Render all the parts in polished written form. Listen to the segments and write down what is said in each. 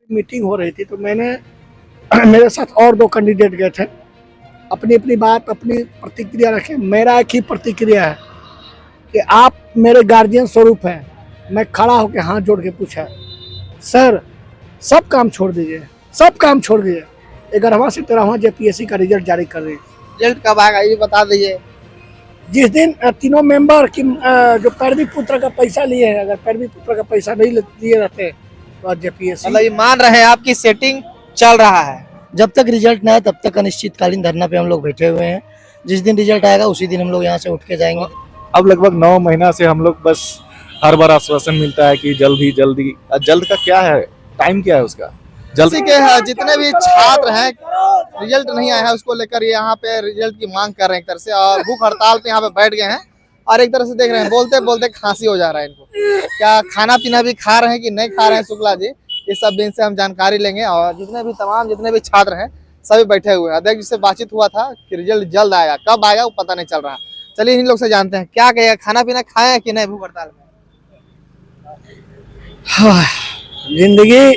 Meeting हो रही थी तो मैंने मेरे साथ और दो कैंडिडेट गए थे। अपनी अपनी बात अपनी प्रतिक्रिया रखें। मेरा एक ही प्रतिक्रिया है कि आप मेरे गार्जियन स्वरूप हैं। मैं खड़ा होकर हाथ जोड़ के पूछा, सर सब काम छोड़ दीजिए, सब काम छोड़ दीजिए, 11वां से 13वां जेपीएससी का रिजल्ट जारी कर रही है। रिजल्ट कब आएगा ये बता दीजिए। जिस दिन तीनों मेंबर की जो पैरवी पुत्र का पैसा लिए हैं, अगर पैरवी पुत्र का पैसा नहीं लिए रहते तो आज जेपीएससी मतलब ये मान रहे हैं आपकी सेटिंग चल रहा है। जब तक रिजल्ट ना आए तब तक अनिश्चितकालीन धरना पे हम लोग बैठे हुए हैं। जिस दिन रिजल्ट आएगा उसी दिन हम लोग यहाँ से उठ के जाएंगे। अब लगभग 9 महीना से हम लोग बस हर बार आश्वासन मिलता है कि जल्दी जल्दी। जल्द का क्या है, टाइम क्या है उसका? जल्दी के जितने भी छात्र हैं रिजल्ट नहीं आया है उसको लेकर यहाँ पे रिजल्ट की मांग कर रहे हैं एक तरह से, और भूख हड़ताल पे यहाँ पे बैठ गए हैं। और एक तरह से देख रहे हैं बोलते बोलते खांसी हो जा रहा है इनको। क्या खाना पीना भी खा रहे हैं कि नहीं खा रहे हैं शुक्ला जी, इस सब दिन से हम जानकारी लेंगे। और जितने भी छात्र हैं सभी बैठे हुए हैं। अध्यक्ष जिससे बातचीत हुआ था कि रिजल्ट जल्द आएगा, कब आएगा वो पता नहीं चल रहा। चलिए इन लोग से जानते हैं क्या कहेगा, खाना पीना खाया है कि नहीं भूख हड़ताल में। जिंदगी,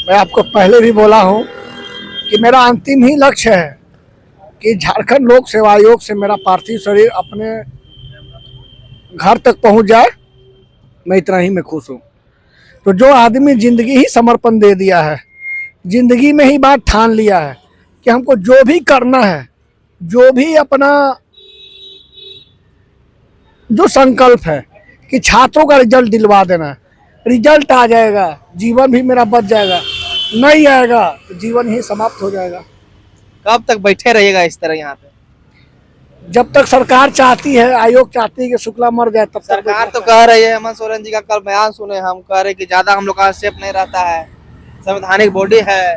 मैं आपको पहले भी बोला हूं कि मेरा अंतिम ही लक्ष्य है कि झारखंड लोक सेवा आयोग से मेरा पार्थिव शरीर अपने घर तक पहुंच जाए। मैं इतना ही मैं खुश हूं। तो जो आदमी जिंदगी ही समर्पण दे दिया है, जिंदगी में ही बात ठान लिया है कि हमको जो भी करना है, जो भी अपना जो संकल्प है कि छात्रों का रिजल्ट दिलवा देना है, रिजल्ट आ जाएगा जीवन भी मेरा बच जाएगा, नहीं आएगा तो जीवन ही समाप्त हो जाएगा। कब तक बैठे रहिएगा इस तरह यहाँ पे? जब तक सरकार चाहती है, आयोग चाहती है कि शुक्ला मर जाए तब तक। सरकार तो कह रही है, हेमंत सोरेन जी का कल बयान सुने हम, कह रहे कि ज्यादा हम लोग का स्टेप नहीं रहता है, संवैधानिक बॉडी है।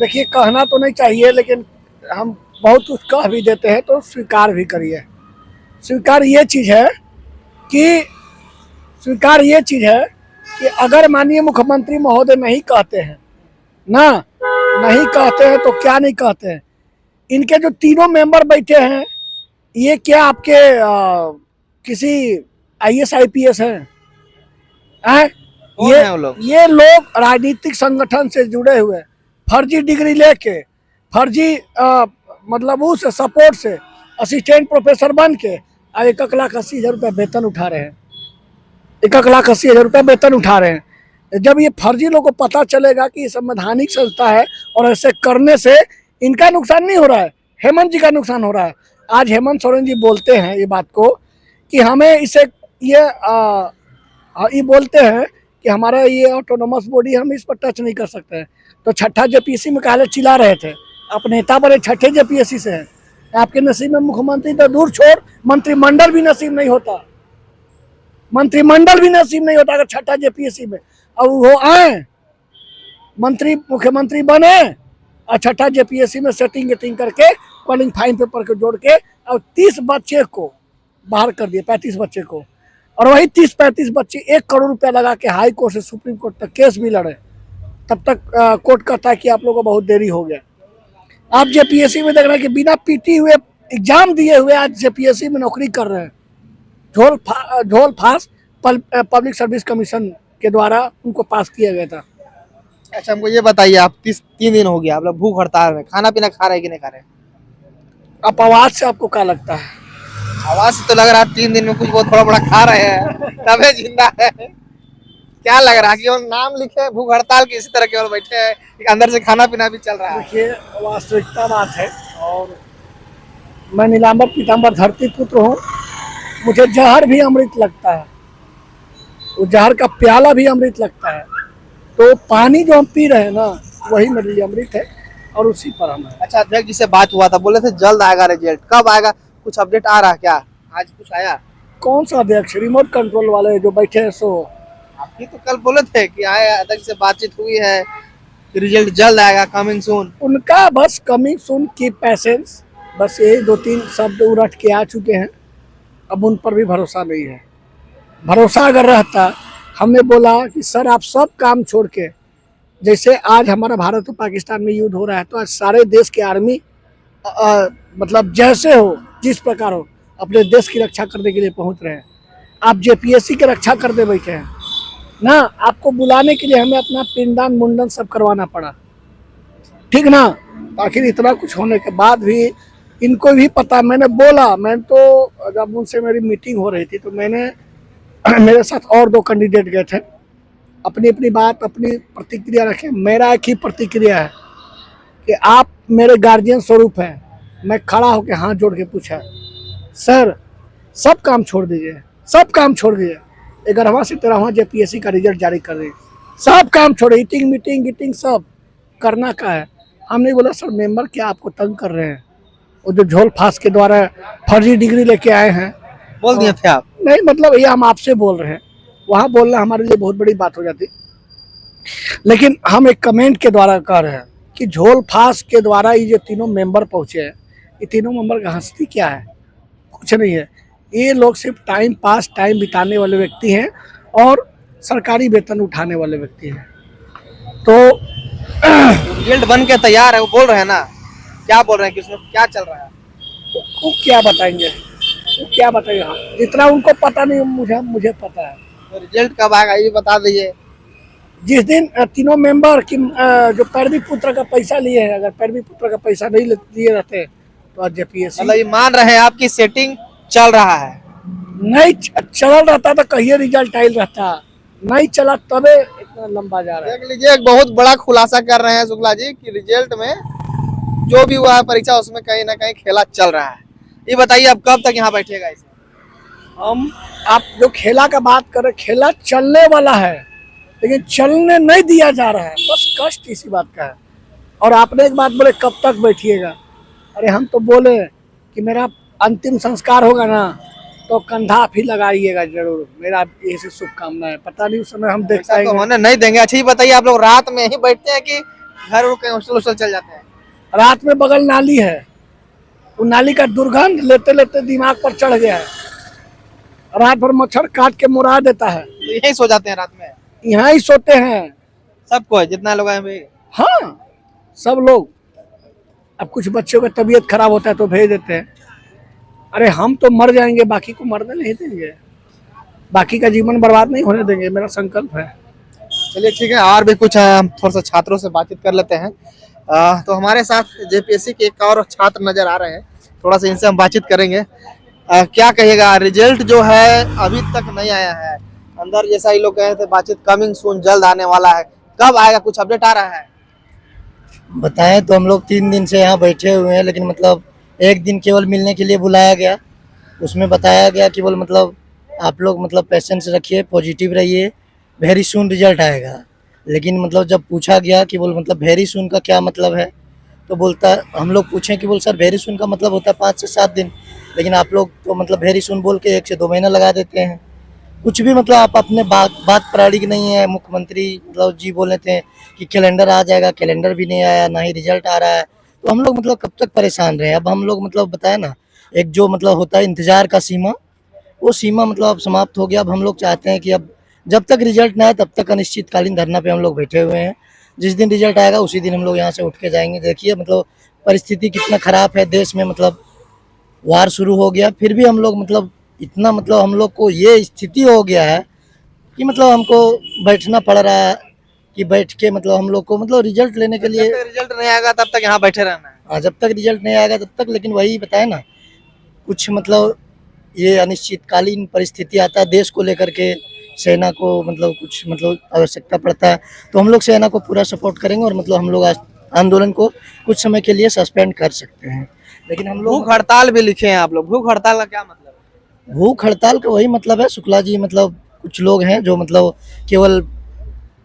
देखिए, कहना तो नहीं चाहिए लेकिन हम बहुत कुछ कह भी देते हैं तो स्वीकार भी करिए। स्वीकार ये चीज़ है कि अगर माननीय मुख्यमंत्री महोदय नहीं कहते हैं ना, नहीं कहते हैं तो क्या नहीं कहते हैं। इनके जो तीनों मेंबर बैठे हैं ये क्या आपके किसी आईएएस आईपीएस हैं? कौन है वो लोग? ये लोग राजनीतिक संगठन से जुड़े हुए, फर्जी डिग्री लेके, फर्जी मतलब उस सपोर्ट से असिस्टेंट प्रोफेसर बन के 1,80,000 रुपया वेतन उठा रहे हैं। 1,80,000 रुपया वेतन उठा रहे हैं। जब ये फर्जी लोग को पता चलेगा कि ये संवैधानिक संस्था है और ऐसे करने से इनका नुकसान नहीं हो रहा है, हेमंत जी का नुकसान हो रहा है। आज हेमंत सोरेन जी बोलते हैं ये बात को कि हमें इसे ये बोलते हैं कि हमारा ये ऑटोनोमस बॉडी, हम इस पर टच नहीं कर सकते हैं। तो छठा जेपीएससी में काले चिल्ला रहे थे, आप नेता बड़े छठे जेपीएससी से हैं। आपके नसीब में मुख्यमंत्री तो दूर छोड़, मंत्रिमंडल भी नसीब नहीं होता, मंत्रिमंडल भी नसीब नहीं होता अगर छठा जेपीएससी में। और वो आए मुख्यमंत्री बने और छठा जेपीएससी में सेटिंग करके क्वालिफाइंग पेपर को जोड़ के और 30 बच्चे को बाहर कर दिए, 35 बच्चे को। और वही 30-35 बच्चे 1 करोड़ रुपया लगा के हाई कोर्ट से सुप्रीम कोर्ट तक केस भी लड़े। तब तक कोर्ट कहता है कि आप लोगों को बहुत देरी हो गया। आप जेपीएससी में देख रहे हैं कि बिना पीटी हुए एग्जाम दिए हुए आज जेपीएससी में नौकरी कर रहे हैं। झोल फास पब्लिक सर्विस कमीशन के द्वारा उनको पास किया गया था। अच्छा हमको ये बताइए, आप 3 दिन हो गया आप लोग भूख हड़ताल में, खाना पीना खा रहे हैं कि नहीं खा रहे? आप आवाज से आपको क्या लगता है? आवाज से तो लग रहा है 3 दिन में कुछ बहुत थोड़ा बड़ा खा रहे हैं तबे जिंदा है। क्या लग रहा है कि नाम लिखे भूख हड़ताल की, इसी तरह केवल बैठे हैं, अंदर से खाना पीना भी चल रहा है? देखिए, वास्तविकता बात है और मैं नीलांबर पीतांबर धरती पुत्र हूँ। मुझे जहर भी अमृत लगता है, वो जहर का प्याला भी अमृत लगता है। तो पानी जो हम पी रहे हैं ना वही मेरे लिए अमृत है और उसी पर हम है। अच्छा अध्यक्ष जी से बात हुआ था, बोले थे जल्द आएगा रिजल्ट, कब आएगा? कुछ अपडेट आ रहा है क्या? आज कुछ आया? कौन सा अध्यक्ष? रिमोट कंट्रोल वाले जो बैठे हैं सो। आप ही तो कल बोले थे कि आए, अध्यक्ष से बातचीत हुई है, रिजल्ट जल्द आएगा, कमिंग सून। उनका बस कमिंग सून की पैसेंस, बस यही 2-3 शब्द उलट के आ चुके हैं। अब उन पर भी भरोसा नहीं है। भरोसा अगर रहता, हमने बोला कि सर आप सब काम छोड़ के, जैसे आज हमारा भारत और पाकिस्तान में युद्ध हो रहा है तो आज सारे देश के आर्मी मतलब जैसे हो, जिस प्रकार हो, अपने देश की रक्षा करने के लिए पहुंच रहे हैं। आप जेपीएससी की रक्षा करने बैठे हैं। ना, आपको बुलाने के लिए हमें अपना पिंडदान मुंडन सब करवाना पड़ा, ठीक ना। आखिर इतना कुछ होने के बाद भी इनको भी पता, मैंने बोला, मैं तो जब उनसे मेरी मीटिंग हो रही थी तो मैंने मेरे साथ और 2 कैंडिडेट गए थे, अपनी अपनी बात, अपनी प्रतिक्रिया रखें। मेरा एक ही प्रतिक्रिया है कि आप मेरे गार्जियन स्वरूप हैं। मैं खड़ा होकर हाथ जोड़ के पूछा, सर सब काम छोड़ दीजिए, सब काम छोड़ दीजिए, 11वां से 13वां जेपीएससी का रिजल्ट जारी कर रही, सब काम छोड़े, ईटिंग मीटिंग ईटिंग सब करना का है। हमने बोला सर मेंबर क्या आपको तंग कर रहे हैं, वो जो झोल फास के द्वारा फर्जी डिग्री लेके आए हैं। बोल दिए थे आप? नहीं, मतलब ये हम आपसे बोल रहे हैं, वहाँ बोलना हमारे लिए बहुत बड़ी बात हो जाती, लेकिन हम एक कमेंट के द्वारा कह रहे हैं कि झोल फास के द्वारा ये जो तीनों मेंबर पहुंचे हैं, ये तीनों मेंबर का हस्ती क्या है? कुछ नहीं है। ये लोग सिर्फ टाइम पास, टाइम बिताने वाले व्यक्ति हैं और सरकारी वेतन उठाने वाले व्यक्ति हैं। तो रिजल्ट बन के तैयार है, वो बोल रहे हैं ना, क्या बोल रहे हैं कि उसमें क्या चल रहा है? वो क्या बताएंगे, वो क्या बताएंगे? हाँ, जितना उनको पता नहीं मुझे पता है। तो रिजल्ट कब आएगा ये बता दीजिए। जिस दिन तीनों मेंबर की जो पैरवी पुत्र का पैसा लिए हैं, अगर पैरवी पुत्र का पैसा नहीं लिए रहते तो आज जेपीएससी मतलब ये मान रहे हैं आपकी सेटिंग चल रहा है? नहीं चल रहता तो कहिए रिजल्ट आयल रहता, नहीं चला तबे इतना लंबा जा रहा है। देख लीजिए, एक बहुत बड़ा खुलासा कर रहे हैं शुक्ला जी कि रिजल्ट में जो भी हुआ है परीक्षा उसमें कहीं ना कहीं खेला चल रहा है। ये बताइए अब कब तक यहाँ बैठेगा इसे? हम आप जो खेला का बात कर रहे, खेला चलने वाला है लेकिन चलने नहीं दिया जा रहा है, बस कष्ट इसी बात का है। और आपने एक बात बोले कब तक बैठिएगा, अरे हम तो बोले कि मेरा अंतिम संस्कार होगा ना तो कंधा आप ही लगाइएगा जरूर, मेरा यही शुभकामना है। पता नहीं उस समय हम देख ऐसा तो पाएंगे। होने नहीं देंगे। अच्छा ये बताइए, आप लोग रात में ही बैठते हैं कि घर उड़ कहीं हॉस्टल हॉस्टल चल जाते हैं? रात में बगल नाली है, वो नाली का दुर्गंध लेते लेते दिमाग पर चढ़ गया है, रात भर मच्छर काट के मुरा देता है। तो यही सो जाते हैं रात में? यहाँ ही सोते हैं सबको, जितना लोग हैं भाई? हाँ, सब लोग। अब कुछ बच्चों का तबीयत खराब होता है तो भेज देते हैं। अरे हम तो मर जाएंगे, बाकी को मरने नहीं देंगे, बाकी का जीवन बर्बाद नहीं होने देंगे, मेरा संकल्प है। चलिए ठीक है, और भी कुछ है, हम थोड़ा सा छात्रों से बातचीत कर लेते हैं। तो हमारे साथ जेपीएससी के एक और छात्र नजर आ रहे हैं, थोड़ा सा इनसे हम बातचीत करेंगे। क्या कहिएगा, रिजल्ट जो है अभी तक नहीं आया है, अंदर जैसा ही लोग कहे थे बातचीत कमिंग सून, जल्द आने वाला है, कब आएगा, कुछ अपडेट आ रहा है? बताएं तो हम लोग 3 दिन से यहाँ बैठे हुए हैं, लेकिन मतलब एक दिन केवल मिलने के लिए बुलाया गया, उसमें बताया गया कि बोल मतलब आप लोग मतलब पेशेंस रखिए, पॉजिटिव रहिए, वेरी सून रिजल्ट आएगा। लेकिन मतलब जब पूछा गया कि बोल मतलब वेरी सून का क्या मतलब है, तो बोलता, हम लोग पूछें कि बोल सर वेरी सून का मतलब होता है 5 से 7 दिन, लेकिन आप लोग तो मतलब वेरी सून बोल के 1 से 2 महीना लगा देते हैं। कुछ भी मतलब आप अपने बात प्रामाणिक नहीं है। मुख्यमंत्री मतलब जी बोले थे कि कैलेंडर आ जाएगा, कैलेंडर भी नहीं आया, ना ही रिजल्ट आ रहा है, तो हम लोग मतलब कब तक परेशान रहे। अब हम लोग मतलब बताए ना, एक जो मतलब होता है इंतजार का सीमा, वो सीमा मतलब अब समाप्त हो गया। अब हम लोग चाहते हैं कि अब जब तक रिजल्ट ना आए तब तक अनिश्चितकालीन धरना पे हम लोग बैठे हुए हैं। जिस दिन रिजल्ट आएगा उसी दिन हम लोग यहाँ से उठ के जाएंगे। देखिए मतलब परिस्थिति कितना खराब है देश में, मतलब वार शुरू हो गया, फिर भी हम लोग मतलब इतना मतलब हम लोग को ये स्थिति हो गया है कि मतलब हमको बैठना पड़ रहा है कि बैठ के मतलब हम लोग को मतलब रिजल्ट लेने के लिए। जब तक रिजल्ट नहीं आएगा तब तक यहाँ बैठे रहना है? हाँ, जब तक रिजल्ट नहीं आएगा तब तक। लेकिन वही बताए ना, कुछ मतलब ये अनिश्चितकालीन परिस्थिति आता है देश को लेकर के, सेना को मतलब कुछ मतलब आवश्यकता पड़ता है, तो हम लोग सेना को पूरा सपोर्ट करेंगे और मतलब हम लोग आंदोलन को कुछ समय के लिए सस्पेंड कर सकते हैं। लेकिन हम लोग भूख हड़ताल भी लिखे हैं आप लोग, भूख हड़ताल का क्या मतलब है? भूख हड़ताल का वही मतलब है शुक्ला जी, मतलब कुछ लोग हैं जो मतलब केवल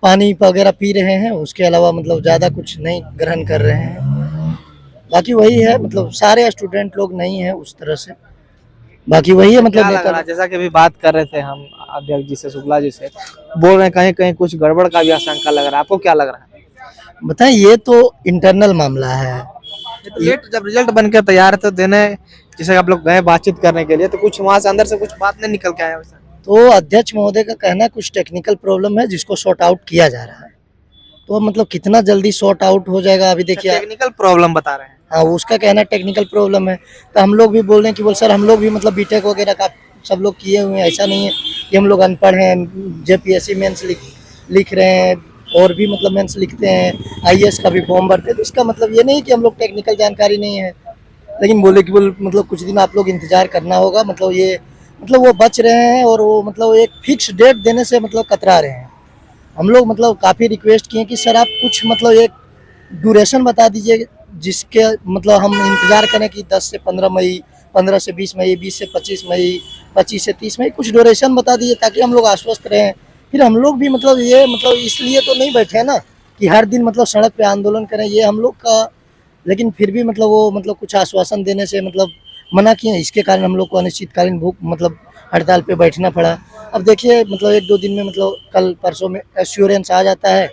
पानी वगैरह पी रहे हैं, उसके अलावा मतलब ज़्यादा कुछ नहीं ग्रहण कर रहे हैं। बाकी वही है, मतलब सारे स्टूडेंट लोग नहीं है उस तरह से, बाकी वही है मतलब क्या लग रहा है, जैसा कि अभी बात कर रहे थे हम अध्यक्ष जी से, शुक्ला जी से, बोल रहे हैं कहीं कहीं कुछ गड़बड़ का भी आशंका लग रहा है, आपको क्या लग रहा है? बताएं, ये तो इंटरनल मामला है। तो लेट जब रिजल्ट बन के तैयार है तो देने, जैसे आप लोग गए बातचीत करने के लिए, तो कुछ वहां से अंदर से कुछ बात नहीं निकल के आया वैसा? तो अध्यक्ष महोदय का कहना कुछ टेक्निकल प्रॉब्लम है जिसको सॉर्ट आउट किया जा रहा है, तो मतलब कितना जल्दी सॉर्ट आउट हो जाएगा अभी देखिए। टेक्निकल प्रॉब्लम बता रहे हैं? हाँ, उसका कहना टेक्निकल प्रॉब्लम है, तो हम लोग भी बोल रहे हैं कि बोल सर हम लोग भी मतलब बीटेक वगैरह का सब लोग किए हुए हैं। ऐसा नहीं है कि हम लोग अनपढ़ हैं। जेपीएससी मेंस लिख रहे हैं और भी मतलब मेंस लिखते हैं, आईएएस का भी फॉर्म भरते हैं। तो इसका मतलब ये नहीं कि हम लोग टेक्निकल जानकारी नहीं है, लेकिन बोले कि मतलब कुछ दिन आप लोग इंतजार करना होगा। मतलब ये मतलब वो बच रहे हैं और वो मतलब एक फिक्स डेट देने से मतलब कतरा रहे हैं। हम लोग मतलब काफ़ी रिक्वेस्ट किए कि सर आप कुछ मतलब एक ड्यूरेशन बता दीजिए जिसके मतलब हम इंतज़ार करें कि 10 से 15 मई, 15 से 20 मई, 20 से 25 मई, 25 से 30 मई, कुछ ड्यूरेशन बता दीजिए ताकि हम लोग आश्वस्त रहें। फिर हम लोग भी मतलब ये मतलब इसलिए तो नहीं बैठे हैं ना कि हर दिन मतलब सड़क पे आंदोलन करें, ये हम लोग का। लेकिन फिर भी मतलब वो मतलब कुछ आश्वासन देने से मतलब मना किए। इसके कारण हम लोग को अनिश्चितकालीन भूख मतलब हड़ताल पे बैठना पड़ा। अब देखिए मतलब 1-2 दिन में मतलब कल परसों में एश्योरेंस आ जाता है,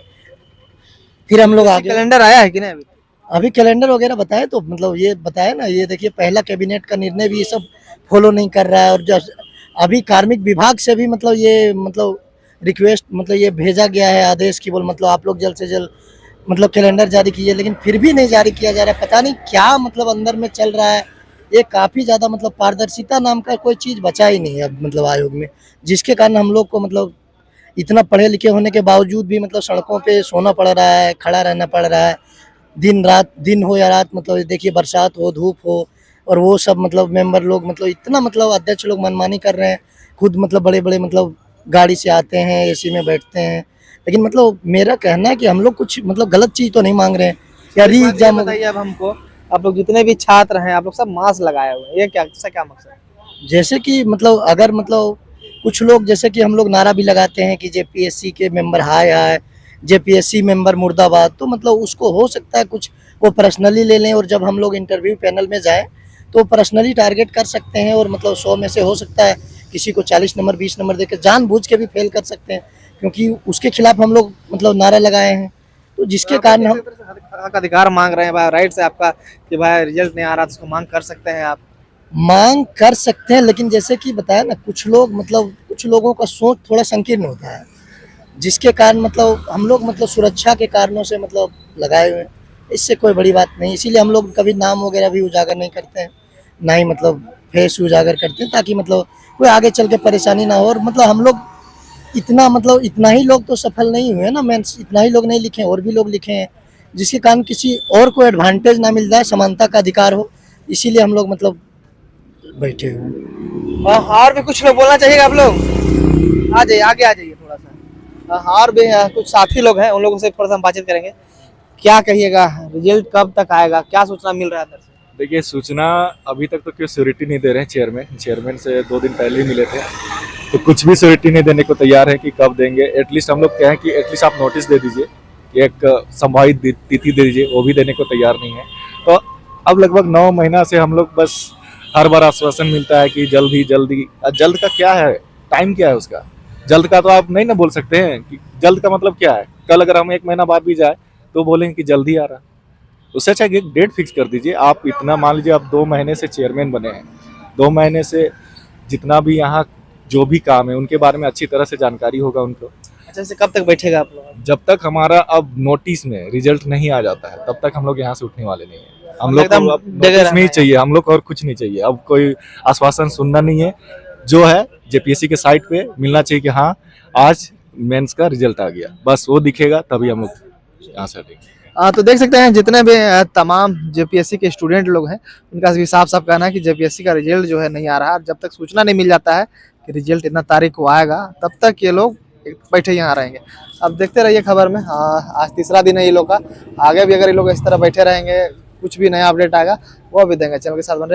फिर हम लोग आगे। कैलेंडर आया है कि नहीं अभी? अभी कैलेंडर वगैरह बताए तो मतलब ये बताया ना, ये देखिए पहला कैबिनेट का निर्णय भी ये सब फॉलो नहीं कर रहा है। और जो अभी कार्मिक विभाग से भी मतलब ये मतलब रिक्वेस्ट मतलब ये भेजा गया है आदेश की बोल मतलब आप लोग जल्द से जल्द मतलब कैलेंडर जारी कीजिए, लेकिन फिर भी नहीं जारी किया जा रहा है। पता नहीं क्या मतलब अंदर में चल रहा है। ये काफ़ी ज़्यादा मतलब पारदर्शिता नाम का कोई चीज़ बचा ही नहीं है अब मतलब आयोग में, जिसके कारण हम लोग को मतलब इतना पढ़े लिखे होने के बावजूद भी मतलब सड़कों पे सोना पड़ रहा है, खड़ा रहना पड़ रहा है, दिन रात, दिन हो या रात। मतलब देखिए बरसात हो, धूप हो, और वो सब मतलब मेंबर लोग मतलब इतना मतलब अध्यक्ष लोग मनमानी कर रहे हैं। खुद मतलब बड़े-बड़े मतलब गाड़ी से आते हैं, एसी में बैठते हैं। लेकिन मतलब मेरा कहना है कि हम लोग कुछ मतलब गलत चीज़ तो नहीं मांग रहे हैं। या री एग्जाम बताइए अब हमको, आप लोग जितने भी छात्र हैं आप लोग सब मास्क लगाए हुए हैं, ये क्या, इसका क्या मकसद है? जैसे कि मतलब अगर मतलब कुछ लोग जैसे कि हम लोग नारा भी लगाते हैं कि जेपीएससी के मेंबर हाय हाय, जेपीएससी मेंबर मुर्दाबाद, तो मतलब उसको हो सकता है कुछ वो पर्सनली ले लें। और जब हम लोग इंटरव्यू पैनल में जाएं तो पर्सनली टारगेट कर सकते हैं और मतलब 100 में से हो सकता है किसी को 40 नंबर 20 नंबर देकर जानबूझ के भी फेल कर सकते हैं, क्योंकि उसके खिलाफ हम लोग मतलब नारा लगाए हैं। तो जिसके कारण हम हक अधिकार मांग रहे हैं भाई, राइट है आपका कि भाई रिजल्ट नहीं आ रहा तो उसको मांग कर सकते हैं आप। मांग कर सकते हैं, लेकिन जैसे कि बताया ना कुछ लोग मतलब कुछ लोगों का सोच थोड़ा संकीर्ण होता है, जिसके कारण मतलब हम लोग मतलब सुरक्षा के कारणों से मतलब लगाए हुए हैं। इससे कोई बड़ी बात नहीं, इसीलिए हम लोग कभी नाम वगैरह भी उजागर नहीं करते हैं, ना ही मतलब फेस उजागर करते हैं, ताकि मतलब कोई आगे चल के परेशानी ना हो। और मतलब हम लोग इतना मतलब इतना ही लोग तो सफल नहीं हुए ना, मीन्स इतना ही लोग नहीं लिखे, और भी लोग लिखे हैं, जिसके कारण किसी और को एडवांटेज ना मिल जाए, समानता का अधिकार हो। इसीलिए हम लोग मतलब बैठे हुए हैं। और भी कुछ लोग बोलना चाहिएगा आप लोग, आ जाइए आगे आ जाइए थोड़ा सा। और भी कुछ साथी लोग हैं, उन लोगों से थोड़ा सा हम बातचीत करेंगे। क्या कहिएगा, रिजल्ट कब तक आएगा, क्या सूचना मिल रहा है अंदर से? देखिए सूचना अभी तक तो कोई श्योरिटी नहीं दे रहे हैं। चेयरमैन से 2 दिन पहले ही मिले थे, तो कुछ भी श्योरिटी नहीं देने को तैयार है कि कब देंगे। एटलीस्ट हम लोग कहें कि एटलीस्ट आप नोटिस दे दीजिए, एक संभावित तिथि दे दीजिए, वो भी देने को तैयार नहीं है। तो अब लगभग 9 महीना से हम लोग बस हर बार आश्वासन मिलता है कि जल्दी जल्द का क्या है, टाइम क्या है उसका? जल्द का तो आप नहीं ना बोल सकते हैं कि जल्द का मतलब क्या है। कल अगर हम 1 महीना बाद भी जाए तो बोलेंगे कि जल्दी आ रहा। उससे अच्छा एक डेट फिक्स कर दीजिए। आप इतना मान लीजिए आप 2 महीने से चेयरमैन बने हैं, 2 महीने से जितना भी यहाँ जो भी काम है उनके बारे में अच्छी तरह से जानकारी होगा उनको। अच्छा, इसे कब तक बैठेगा आप लोग? जब तक हमारा अब नोटिस में रिजल्ट नहीं आ जाता है तब तक हम लोग यहाँ से उठने वाले नहीं है। हम लोग एकदम को अब डगे नोटिस रहना नहीं है। चाहिए, हम लोग को और कुछ नहीं चाहिए। अब कोई आश्वासन सुनना नहीं है, जो है जेपीएससी के साइट पे मिलना चाहिए कि हाँ आज मेंस का रिजल्ट आ गया, बस वो दिखेगा तभी हम लोग यहाँ से हटेंगे। तो देख सकते हैं जितने भी तमाम जेपीएससी के स्टूडेंट लोग हैं, उनका भी साफ साफ कहना है कि जेपीएससी का रिजल्ट जो है नहीं आ रहा। जब तक सूचना नहीं मिल जाता है कि रिजल्ट इतना तारीख को आएगा, तब तक ये लोग बैठे यहाँ रहेंगे। अब देखते रहिए खबर में। आज तीसरा दिन है ये लोग का, आगे भी अगर ये लोग इस तरह बैठे रहेंगे, कुछ भी नया अपडेट आएगा वो भी देंगे। चैनल के साथ बन रहे।